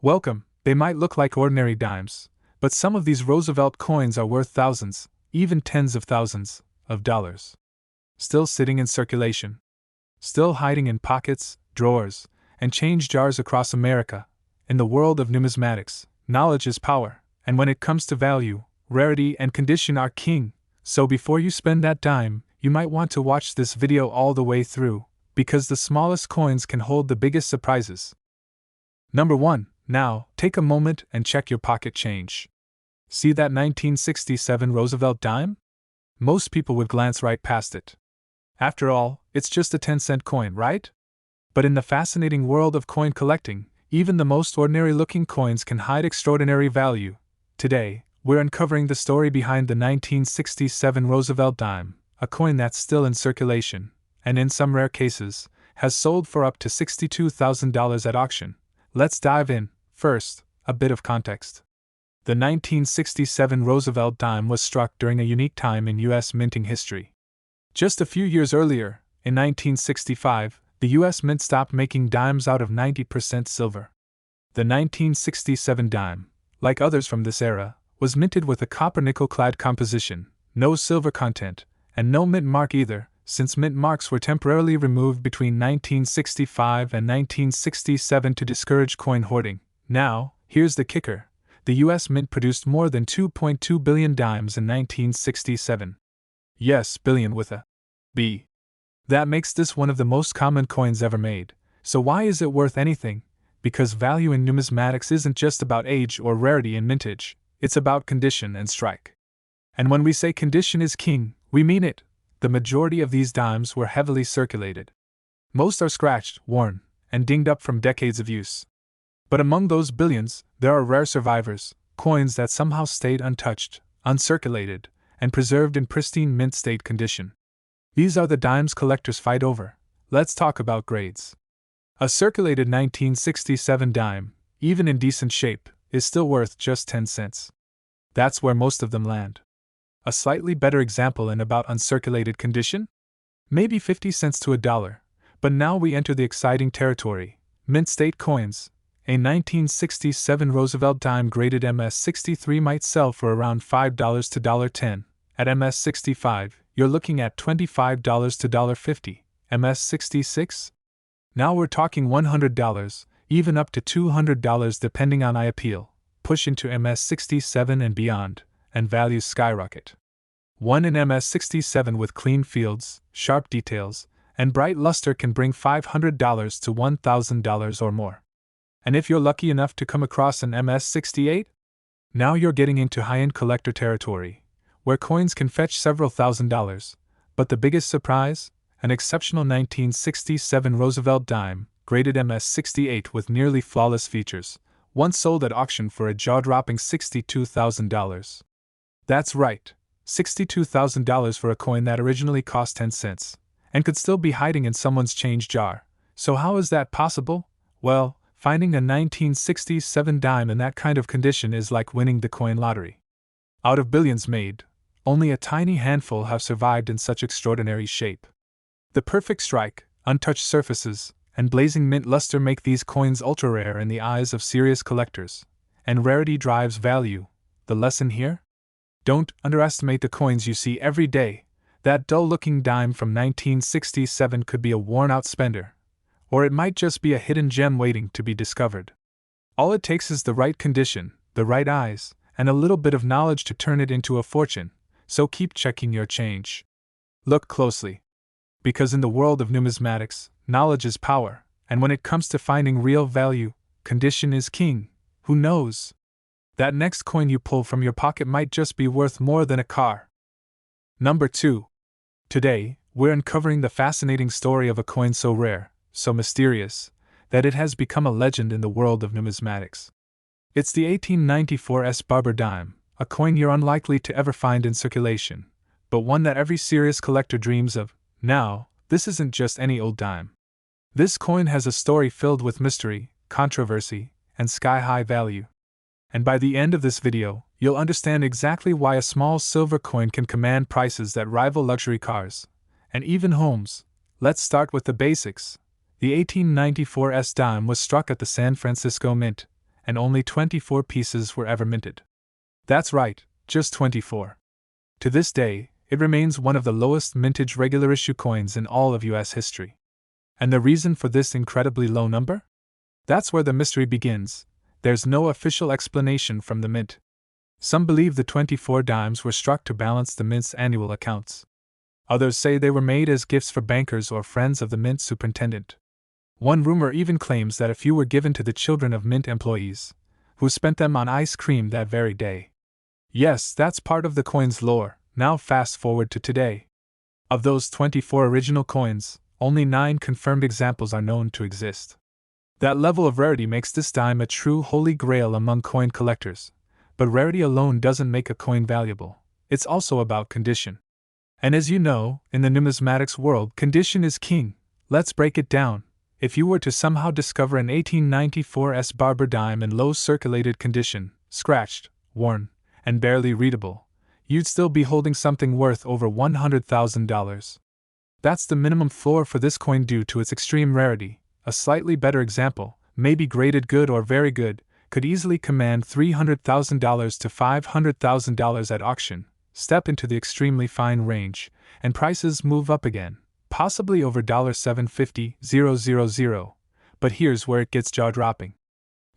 Welcome. They might look like ordinary dimes, but some of these Roosevelt coins are worth thousands, even tens of thousands, of dollars. Still sitting in circulation. Still hiding in pockets, drawers, and change jars across America. In the world of numismatics, knowledge is power, and when it comes to value, rarity and condition are king. So before you spend that dime, you might want to watch this video all the way through, because the smallest coins can hold the biggest surprises. Number 1. Now, take a moment and check your pocket change. See that 1967 Roosevelt dime? Most people would glance right past it. After all, it's just a 10-cent coin, right? But in the fascinating world of coin collecting, even the most ordinary-looking coins can hide extraordinary value. Today, we're uncovering the story behind the 1967 Roosevelt dime, a coin that's still in circulation, and in some rare cases, has sold for up to $62,000 at auction. Let's dive in. First, a bit of context. The 1967 Roosevelt dime was struck during a unique time in U.S. minting history. Just a few years earlier, in 1965, the U.S. Mint stopped making dimes out of 90% silver. The 1967 dime, like others from this era, was minted with a copper-nickel-clad composition, no silver content, and no mint mark either, since mint marks were temporarily removed between 1965 and 1967 to discourage coin hoarding. Now, here's the kicker. The U.S. Mint produced more than 2.2 billion dimes in 1967. Yes, billion with a B. That makes this one of the most common coins ever made. So why is it worth anything? Because value in numismatics isn't just about age or rarity in mintage, it's about condition and strike. And when we say condition is king, we mean it. The majority of these dimes were heavily circulated. Most are scratched, worn, and dinged up from decades of use. But among those billions, there are rare survivors, coins that somehow stayed untouched, uncirculated, and preserved in pristine mint state condition. These are the dimes collectors fight over. Let's talk about grades. A circulated 1967 dime, even in decent shape, is still worth just 10 cents. That's where most of them land. A slightly better example in about uncirculated condition? Maybe 50 cents to $1. But now we enter the exciting territory, mint state coins. A 1967 Roosevelt dime graded MS-63 might sell for around $5 to $10. At MS-65, you're looking at $25 to $50. MS-66? Now we're talking $100, even up to $200 depending on eye appeal. Push into MS-67 and beyond, and values skyrocket. One in MS-67 with clean fields, sharp details, and bright luster can bring $500 to $1,000 or more. And if you're lucky enough to come across an MS-68? Now you're getting into high-end collector territory, where coins can fetch several $1,000s. But the biggest surprise? An exceptional 1967 Roosevelt dime, graded MS-68 with nearly flawless features, once sold at auction for a jaw-dropping $62,000. That's right, $62,000 for a coin that originally cost 10 cents, and could still be hiding in someone's change jar. So how is that possible? Well, finding a 1967 dime in that kind of condition is like winning the coin lottery. Out of billions made, only a tiny handful have survived in such extraordinary shape. The perfect strike, untouched surfaces, and blazing mint luster make these coins ultra-rare in the eyes of serious collectors. And rarity drives value. The lesson here? Don't underestimate the coins you see every day. That dull-looking dime from 1967 could be a worn-out spender. Or it might just be a hidden gem waiting to be discovered. All it takes is the right condition, the right eyes, and a little bit of knowledge to turn it into a fortune, so keep checking your change. Look closely. Because in the world of numismatics, knowledge is power, and when it comes to finding real value, condition is king. Who knows? That next coin you pull from your pocket might just be worth more than a car. Number 2. Today, we're uncovering the fascinating story of a coin so rare, so mysterious, that it has become a legend in the world of numismatics. It's the 1894 Barber dime, a coin you're unlikely to ever find in circulation, but one that every serious collector dreams of. Now, this isn't just any old dime. This coin has a story filled with mystery, controversy, and sky-high value. And by the end of this video, you'll understand exactly why a small silver coin can command prices that rival luxury cars, and even homes. Let's start with the basics. The 1894 dime was struck at the San Francisco Mint, and only 24 pieces were ever minted. That's right, just 24. To this day, it remains one of the lowest mintage regular issue coins in all of US history. And the reason for this incredibly low number? That's where the mystery begins. There's no official explanation from the mint. Some believe the 24 dimes were struck to balance the mint's annual accounts. Others say they were made as gifts for bankers or friends of the mint superintendent. One rumor even claims that a few were given to the children of mint employees, who spent them on ice cream that very day. Yes, that's part of the coin's lore. Now fast forward to today. Of those 24 original coins, only 9 confirmed examples are known to exist. That level of rarity makes this dime a true holy grail among coin collectors. But rarity alone doesn't make a coin valuable. It's also about condition. And as you know, in the numismatics world, condition is king. Let's break it down. If you were to somehow discover an 1894's Barber dime in low circulated condition, scratched, worn, and barely readable, you'd still be holding something worth over $100,000. That's the minimum floor for this coin due to its extreme rarity. A slightly better example, maybe graded good or very good, could easily command $300,000 to $500,000 at auction, step into the extremely fine range, and prices move up again, possibly over $750,000. But here's where it gets jaw-dropping.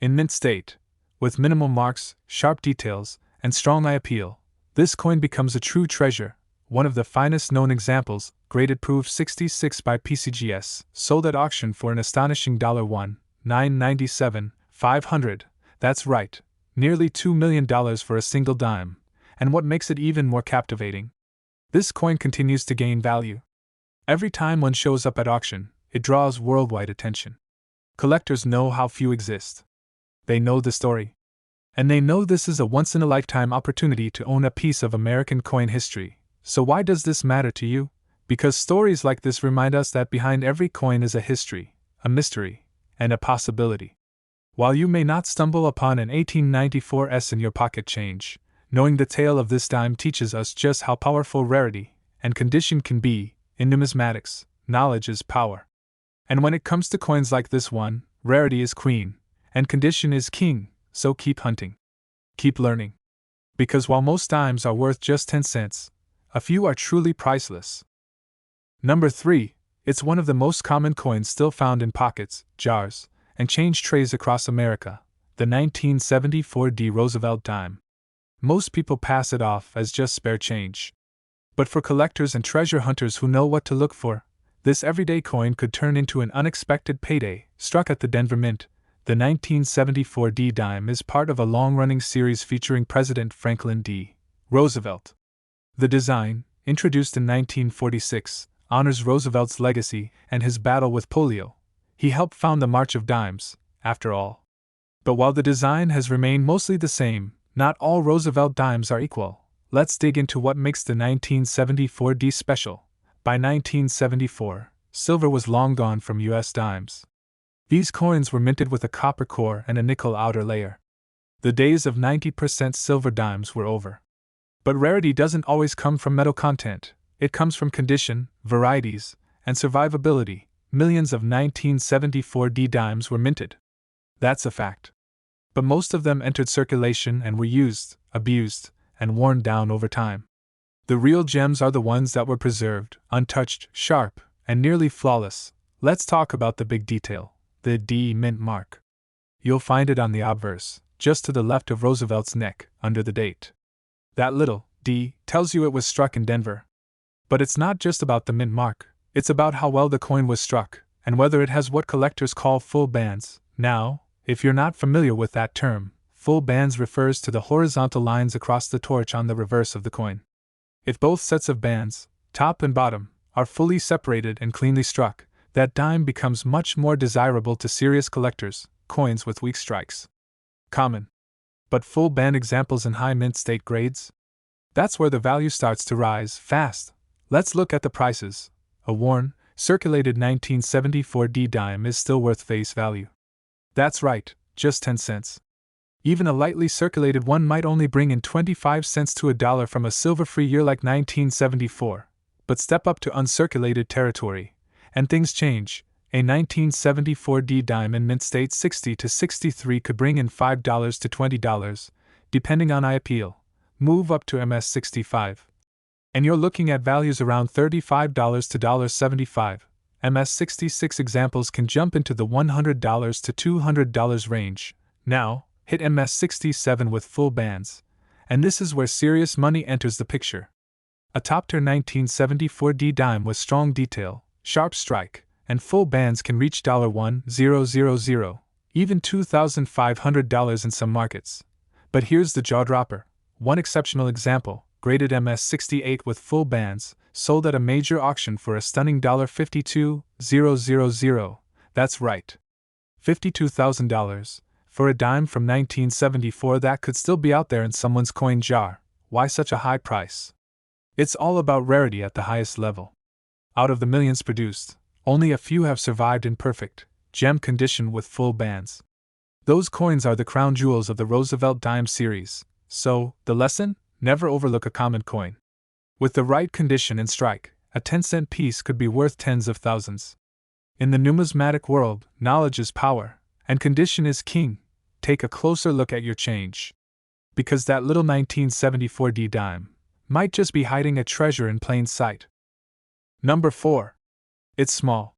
In mint state, with minimal marks, sharp details, and strong eye appeal, this coin becomes a true treasure, one of the finest known examples, graded proof 66 by PCGS, sold at auction for an astonishing $1,997,500. That's right, nearly $2 million for a single dime. And what makes it even more captivating? This coin continues to gain value. Every time one shows up at auction, it draws worldwide attention. Collectors know how few exist. They know the story. And they know this is a once-in-a-lifetime opportunity to own a piece of American coin history. So why does this matter to you? Because stories like this remind us that behind every coin is a history, a mystery, and a possibility. While you may not stumble upon an 1894's in your pocket change, knowing the tale of this dime teaches us just how powerful rarity and condition can be. In numismatics, knowledge is power. And when it comes to coins like this one, rarity is queen, and condition is king, so keep hunting. Keep learning. Because while most dimes are worth just 10 cents, a few are truly priceless. Number 3, it's one of the most common coins still found in pockets, jars, and change trays across America, the 1974 Roosevelt dime. Most people pass it off as just spare change. But for collectors and treasure hunters who know what to look for, this everyday coin could turn into an unexpected payday. Struck at the Denver Mint, the 1974 dime is part of a long-running series featuring President Franklin D. Roosevelt. The design, introduced in 1946, honors Roosevelt's legacy and his battle with polio. He helped found the March of Dimes, after all. But while the design has remained mostly the same, not all Roosevelt dimes are equal. Let's dig into what makes the 1974 special. By 1974, silver was long gone from US dimes. These coins were minted with a copper core and a nickel outer layer. The days of 90% silver dimes were over. But rarity doesn't always come from metal content. It comes from condition, varieties, and survivability. Millions of 1974 dimes were minted. That's a fact. But most of them entered circulation and were used, abused, and worn down over time. The real gems are the ones that were preserved, untouched, sharp, and nearly flawless. Let's talk about the big detail, the D mint mark. You'll find it on the obverse, just to the left of Roosevelt's neck, under the date. That little D tells you it was struck in Denver. But it's not just about the mint mark, it's about how well the coin was struck, and whether it has what collectors call full bands. Now, if you're not familiar with that term, full bands refers to the horizontal lines across the torch on the reverse of the coin. If both sets of bands, top and bottom, are fully separated and cleanly struck, that dime becomes much more desirable to serious collectors. Coins with weak strikes. Common. But full band examples in high mint state grades? That's where the value starts to rise fast. Let's look at the prices. A worn, circulated 1974 dime is still worth face value. That's right, just 10 cents. Even a lightly circulated one might only bring in 25 cents to $1 from a silver-free year like 1974. But step up to uncirculated territory, and things change. A 1974 D dime in mint state 60 to 63 could bring in $5 to $20, depending on appeal, move up to MS65. And you're looking at values around $35 to $75. MS66 examples can jump into the $100 to $200 range. Now, hit MS67 with full bands, and this is where serious money enters the picture. A top-tier 1974 D dime with strong detail, sharp strike, and full bands can reach $1,000, even $2,500 in some markets. But here's the jaw-dropper. One exceptional example, graded MS68 with full bands, sold at a major auction for a stunning $52,000. That's right, $52,000. For a dime from 1974 that could still be out there in someone's coin jar. Why such a high price? It's all about rarity at the highest level. Out of the millions produced, only a few have survived in perfect, gem condition with full bands. Those coins are the crown jewels of the Roosevelt dime series. So, the lesson? Never overlook a common coin. With the right condition and strike, a 10-cent piece could be worth tens of thousands. In the numismatic world, knowledge is power, and condition is king. Take a closer look at your change. Because that little 1974 D dime might just be hiding a treasure in plain sight. Number 4. It's small.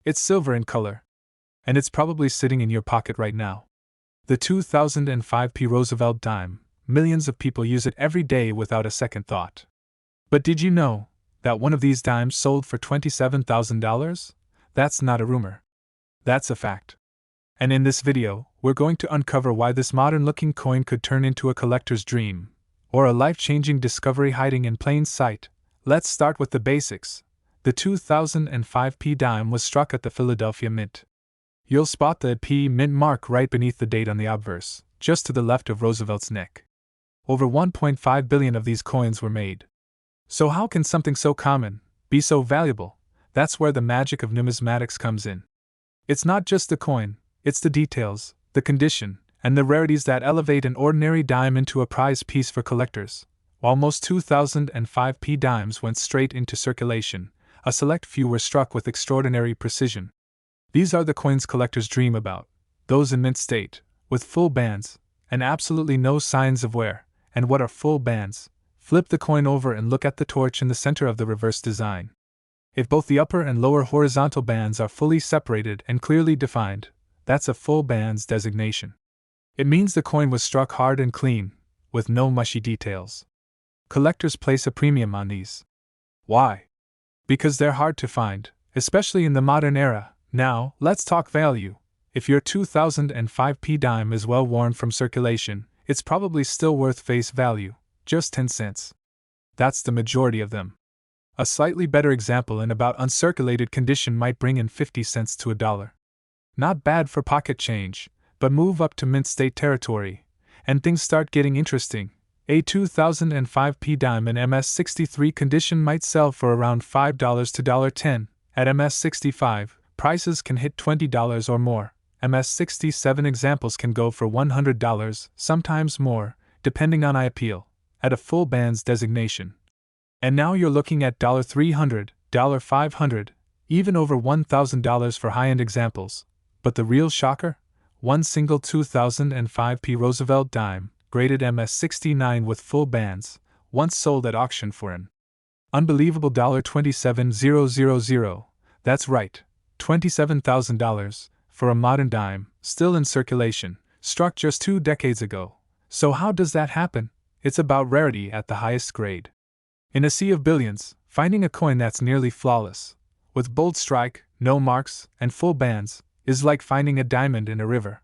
It's silver in color. And it's probably sitting in your pocket right now. The 2005 Roosevelt dime. Millions of people use it every day without a second thought. But did you know that one of these dimes sold for $27,000? That's not a rumor. That's a fact. And in this video, we're going to uncover why this modern-looking coin could turn into a collector's dream, or a life-changing discovery hiding in plain sight. Let's start with the basics. The 2005 P dime was struck at the Philadelphia Mint. You'll spot the P Mint mark right beneath the date on the obverse, just to the left of Roosevelt's neck. Over 1.5 billion of these coins were made. So how can something so common be so valuable? That's where the magic of numismatics comes in. It's not just the coin, it's the details, the condition, and the rarities that elevate an ordinary dime into a prize piece for collectors. While most 2005 P dimes went straight into circulation, a select few were struck with extraordinary precision. These are the coins collectors dream about, those in mint state, with full bands, and absolutely no signs of wear. And what are full bands? Flip the coin over and look at the torch in the center of the reverse design. If both the upper and lower horizontal bands are fully separated and clearly defined, that's a full bands designation. It means the coin was struck hard and clean, with no mushy details. Collectors place a premium on these. Why? Because they're hard to find, especially in the modern era. Now, let's talk value. If your 2005 P dime is well worn from circulation, it's probably still worth face value, just 10 cents. That's the majority of them. A slightly better example in about uncirculated condition might bring in 50 cents to $1. Not bad for pocket change, but move up to mint state territory, and things start getting interesting. A 2005 P dime in MS63 condition might sell for around $5 to $10. At MS65, prices can hit $20 or more. MS67 examples can go for $100, sometimes more, depending on appeal, at a full bands designation. And now you're looking at $300, $500, even over $1,000 for high-end examples. But the real shocker? One single 2005 P Roosevelt dime, graded MS69 with full bands, once sold at auction for an unbelievable $27,000. That's right, $27,000, for a modern dime, still in circulation, struck just 2 decades ago. So how does that happen? It's about rarity at the highest grade. In a sea of billions, finding a coin that's nearly flawless, with bold strike, no marks, and full bands, is like finding a diamond in a river.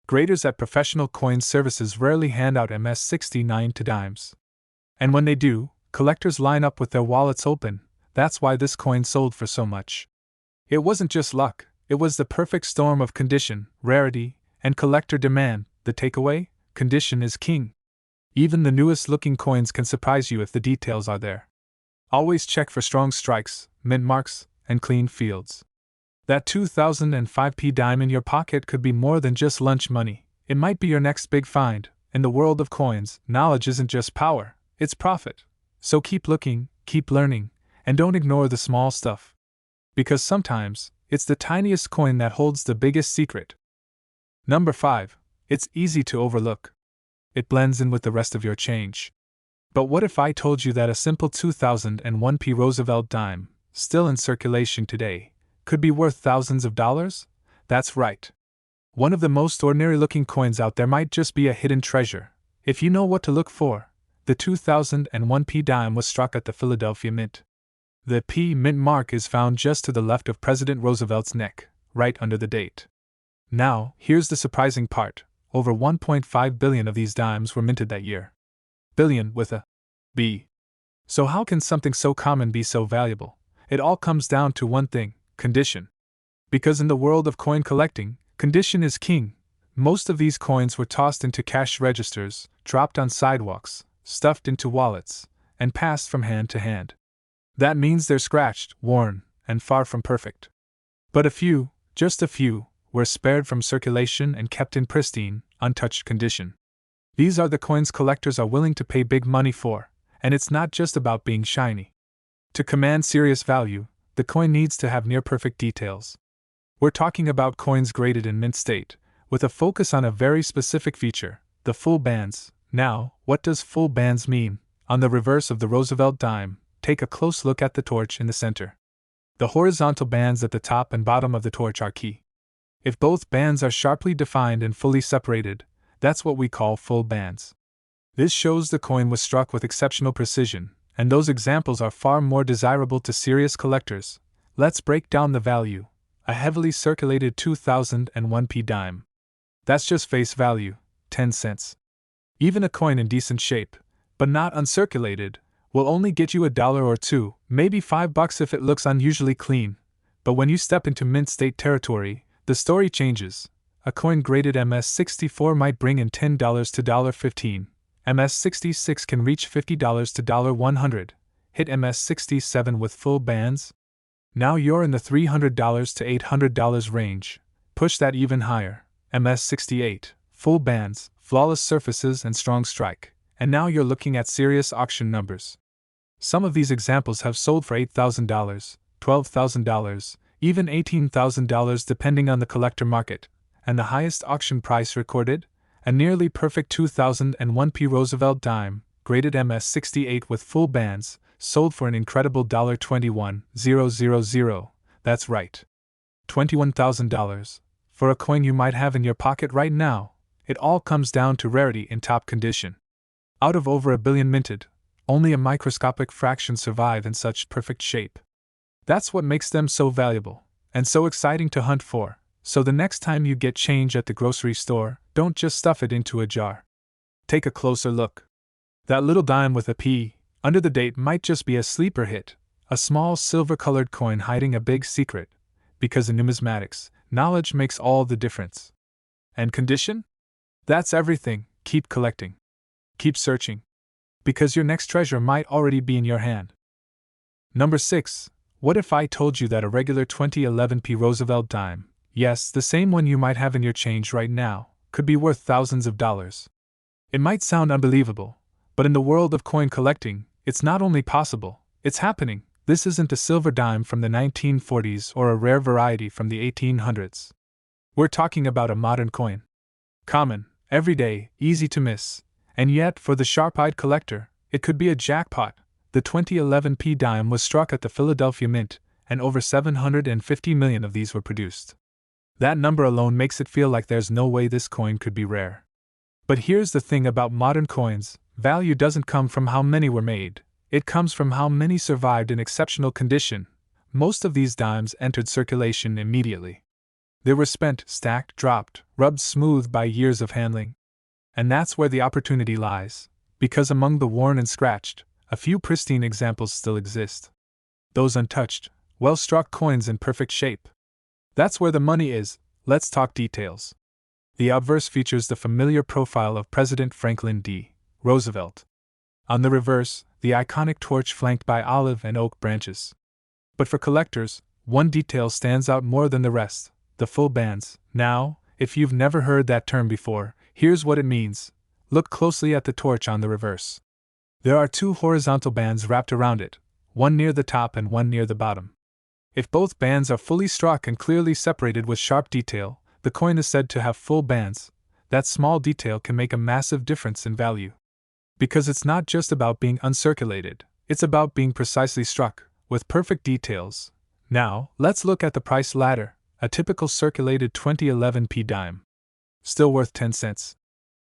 Graders at professional coin services rarely hand out MS69 to dimes. And when they do, collectors line up with their wallets open. That's why this coin sold for so much. It wasn't just luck, it was the perfect storm of condition, rarity, and collector demand. The takeaway? Condition is king. Even the newest looking coins can surprise you if the details are there. Always check for strong strikes, mint marks, and clean fields. That 2005 P dime in your pocket could be more than just lunch money. It might be your next big find. In the world of coins, knowledge isn't just power, it's profit. So keep looking, keep learning, and don't ignore the small stuff. Because sometimes, It's the tiniest coin that holds the biggest secret. Number 5. It's easy to overlook. It blends in with the rest of your change. But what if I told you that a simple 2001p Roosevelt dime, still in circulation today, could be worth thousands of dollars? That's right. One of the most ordinary-looking coins out there might just be a hidden treasure, if you know what to look for. The 2001p dime was struck at the Philadelphia Mint. The P Mint mark is found just to the left of President Roosevelt's neck, right under the date. Now, here's the surprising part. Over 1.5 billion of these dimes were minted that year. Billion with a B. So how can something so common be so valuable? It all comes down to one thing: condition. Because in the world of coin collecting, condition is king. Most of these coins were tossed into cash registers, dropped on sidewalks, stuffed into wallets, and passed from hand to hand. That means they're scratched, worn, and far from perfect. But a few, just a few, were spared from circulation and kept in pristine, untouched condition. These are the coins collectors are willing to pay big money for, and it's not just about being shiny. To command serious value, the coin needs to have near-perfect details. We're talking about coins graded in mint state, with a focus on a very specific feature, the full bands. Now, what does full bands mean? On the reverse of the Roosevelt dime, take a close look at the torch in the center. The horizontal bands at the top and bottom of the torch are key. If both bands are sharply defined and fully separated, that's what we call full bands. This shows the coin was struck with exceptional precision, and those examples are far more desirable to serious collectors. Let's break down the value. A heavily circulated 2001p dime. That's just face value, 10 cents. Even a coin in decent shape, but not uncirculated, will only get you $1 or $2, maybe $5 if it looks unusually clean. But when you step into mint state territory, the story changes. A coin graded MS-64 might bring in $10 to $15. MS-66 can reach $50 to $100. Hit MS-67 with full bands? Now you're in the $300 to $800 range. Push that even higher. MS-68, full bands, flawless surfaces and strong strike. And now you're looking at serious auction numbers. Some of these examples have sold for $8,000, $12,000, even $18,000 depending on the collector market. And the highest auction price recorded? A nearly perfect 2001p Roosevelt dime, graded MS-68 with full bands, sold for an incredible $21,000. That's right. $21,000. For a coin you might have in your pocket right now. It all comes down to rarity in top condition. Out of over 1 billion minted, only a microscopic fraction survive in such perfect shape. That's what makes them so valuable, and so exciting to hunt for. So the next time you get change at the grocery store, don't just stuff it into a jar. Take a closer look. That little dime with a P under the date might just be a sleeper hit, a small silver-colored coin hiding a big secret, because in numismatics, knowledge makes all the difference. And condition? That's everything. Keep collecting. Keep searching. Because your next treasure might already be in your hand. Number 6. What if I told you that a regular 2011p Roosevelt dime, yes, the same one you might have in your change right now, could be worth thousands of dollars? It might sound unbelievable, but in the world of coin collecting, it's not only possible, it's happening. This isn't a silver dime from the 1940s or a rare variety from the 1800s. We're talking about a modern coin. Common, everyday, easy to miss, and yet, for the sharp-eyed collector, it could be a jackpot. The 2011p dime was struck at the Philadelphia Mint, and over 750 million of these were produced. That number alone makes it feel like there's no way this coin could be rare. But here's the thing about modern coins: value doesn't come from how many were made, it comes from how many survived in exceptional condition. Most of these dimes entered circulation immediately. They were spent, stacked, dropped, rubbed smooth by years of handling. And that's where the opportunity lies, because among the worn and scratched, a few pristine examples still exist. Those untouched, well-struck coins in perfect shape. That's where the money is. Let's talk details. The obverse features the familiar profile of President Franklin D. Roosevelt. On the reverse, the iconic torch flanked by olive and oak branches. But for collectors, one detail stands out more than the rest: the full bands. Now, if you've never heard that term before, here's what it means. Look closely at the torch on the reverse. There are two horizontal bands wrapped around it, one near the top and one near the bottom. If both bands are fully struck and clearly separated with sharp detail, the coin is said to have full bands. That small detail can make a massive difference in value. Because it's not just about being uncirculated, it's about being precisely struck, with perfect details. Now, let's look at the price ladder. A typical circulated 2011 P dime. Still worth 10 cents.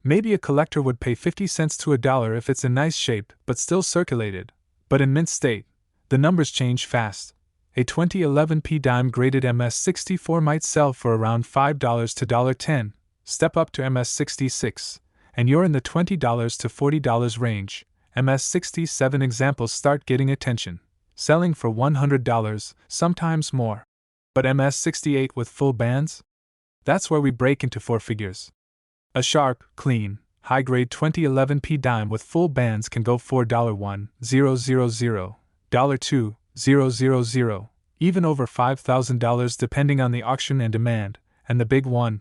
Maybe a collector would pay 50 cents to $1 if it's in nice shape but still circulated. But in mint state, the numbers change fast. A 2011 P dime graded MS64 might sell for around $5 to $10. Step up to MS66, and you're in the $20 to $40 range. MS67 examples start getting attention, selling for $100, sometimes more. But MS68 with full bands? That's where we break into four figures. A sharp, clean, high-grade 2011 P dime with full bands can go for $1,000, $2,000, even over $5,000 depending on the auction and demand. And the big one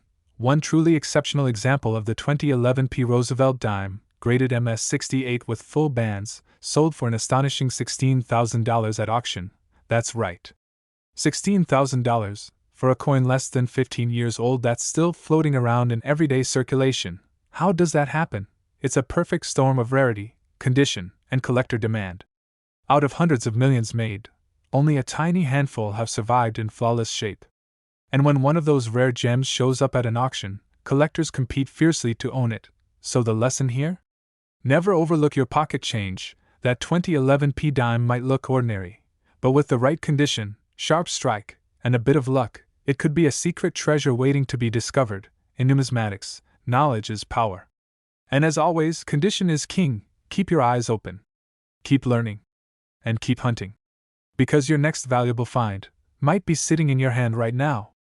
truly exceptional example of the 2011 P Roosevelt dime, graded MS68 with full bands, sold for an astonishing $16,000 at auction. That's right. $16,000 for a coin less than 15 years old that's still floating around in everyday circulation. How does that happen? It's a perfect storm of rarity, condition, and collector demand. Out of hundreds of millions made, only a tiny handful have survived in flawless shape. And when one of those rare gems shows up at an auction, collectors compete fiercely to own it. So the lesson here? Never overlook your pocket change. That 2011 P dime might look ordinary, but with the right condition, sharp strike, and a bit of luck, it could be a secret treasure waiting to be discovered. In numismatics, knowledge is power. And as always, condition is king. Keep your eyes open. Keep learning. And keep hunting. Because your next valuable find might be sitting in your hand right now.